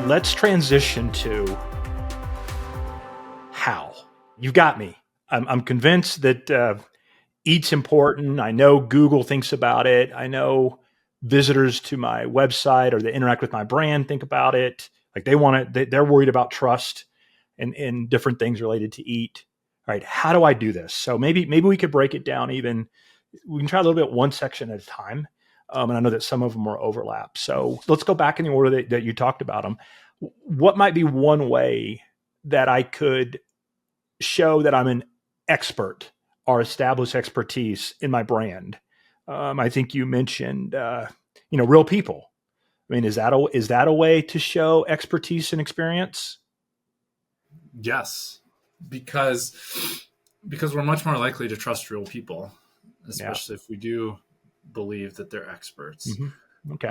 let's transition to how. You've got me. I'm convinced that eat's important. I know Google thinks about it. I know visitors to my website or that interact with my brand think about it. Like they want it. They're worried about trust and different things related to eat. All right, how do I do this? So maybe we could break it down. Even we can try a little bit one section at a time. And I know that some of them are overlap. So let's go back in the order that you talked about them. What might be one way that I could show that I'm an expert or establish expertise in my brand? I think you mentioned, real people. I mean, is that a way to show expertise and experience? Yes, because we're much more likely to trust real people, especially if we do believe that they're experts. Mm-hmm. Okay.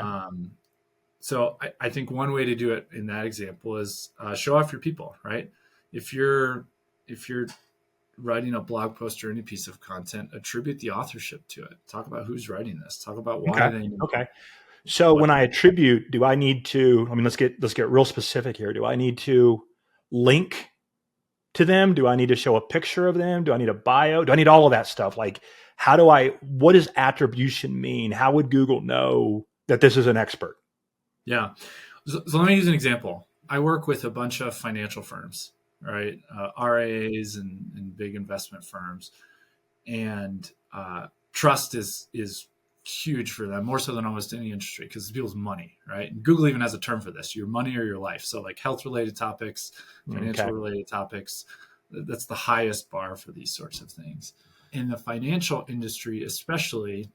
So I think one way to do it in that example is show off your people, right? If you're writing a blog post or any piece of content, attribute the authorship to it. Talk about who's writing this. Talk about why they know. Okay. So when I attribute, do I need to, let's get real specific here. Do I need to link to them? Do I need to show a picture of them? Do I need a bio? Do I need all of that stuff? Like, what does attribution mean? How would Google know that this is an expert? Yeah. So let me use an example. I work with a bunch of financial firms, right? RAs and big investment firms. And trust is huge for them, more so than almost any industry, because it's people's money, right? And Google even has a term for this, your money or your life. So like health-related topics, financial-related topics, that's the highest bar for these sorts of things. In the financial industry, especially,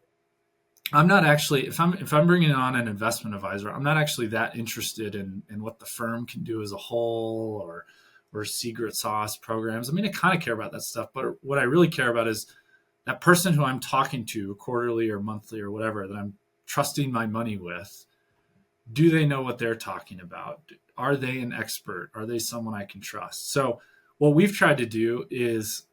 I'm not actually, if I'm bringing on an investment advisor, I'm not actually that interested in what the firm can do as a whole or secret sauce programs. I mean, I kind of care about that stuff, but what I really care about is that person who I'm talking to quarterly or monthly or whatever, that I'm trusting my money with. Do they know what they're talking about? Are they an expert? Are they someone I can trust? So what we've tried to do is,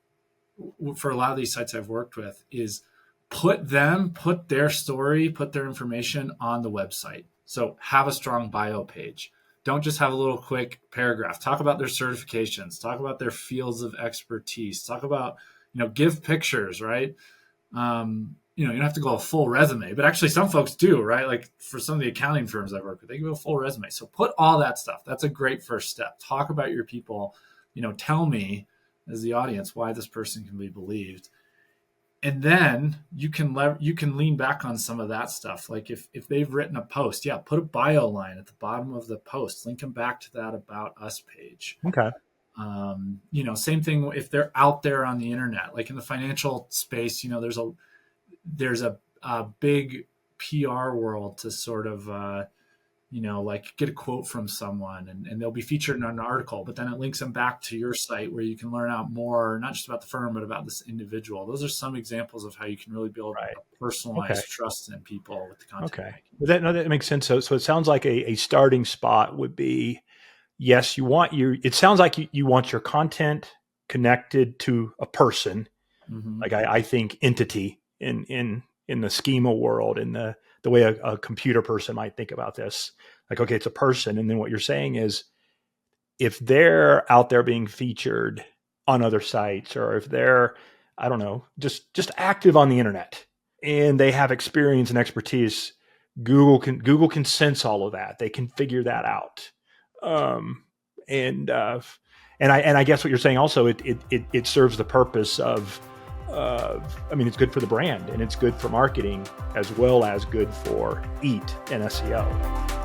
for a lot of these sites I've worked with, is put their story, put their information on the website. So have a strong bio page. Don't just have a little quick paragraph. Talk about their certifications. Talk about their fields of expertise. Talk about, give pictures, right? You don't have to go a full resume, but actually some folks do, right? Like for some of the accounting firms I've worked with, they give a full resume. So put all that stuff. That's a great first step. Talk about your people. Tell me as the audience why this person can be believed. And then you can lean back on some of that stuff. Like if they've written a post, put a bio line at the bottom of the post, link them back to that About Us page. Okay. Same thing if they're out there on the internet, like in the financial space, there's a big PR world to sort of, like get a quote from someone and they'll be featured in an article, but then it links them back to your site where you can learn out more, not just about the firm, but about this individual. Those are some examples of how you can really build a personalized trust in people with the content. Okay. That makes sense. So it sounds like a starting spot would be, yes, it sounds like you want your content connected to a person. Mm-hmm. Like I think entity in the schema world, in the way a computer person might think about this. Like, okay, it's a person. And then what you're saying is if they're out there being featured on other sites, or if they're, I don't know, just active on the internet and they have experience and expertise, Google can sense all of that. They can figure that out. And I guess what you're saying also, it serves the purpose of, it's good for the brand and it's good for marketing as well as good for EAT and SEO.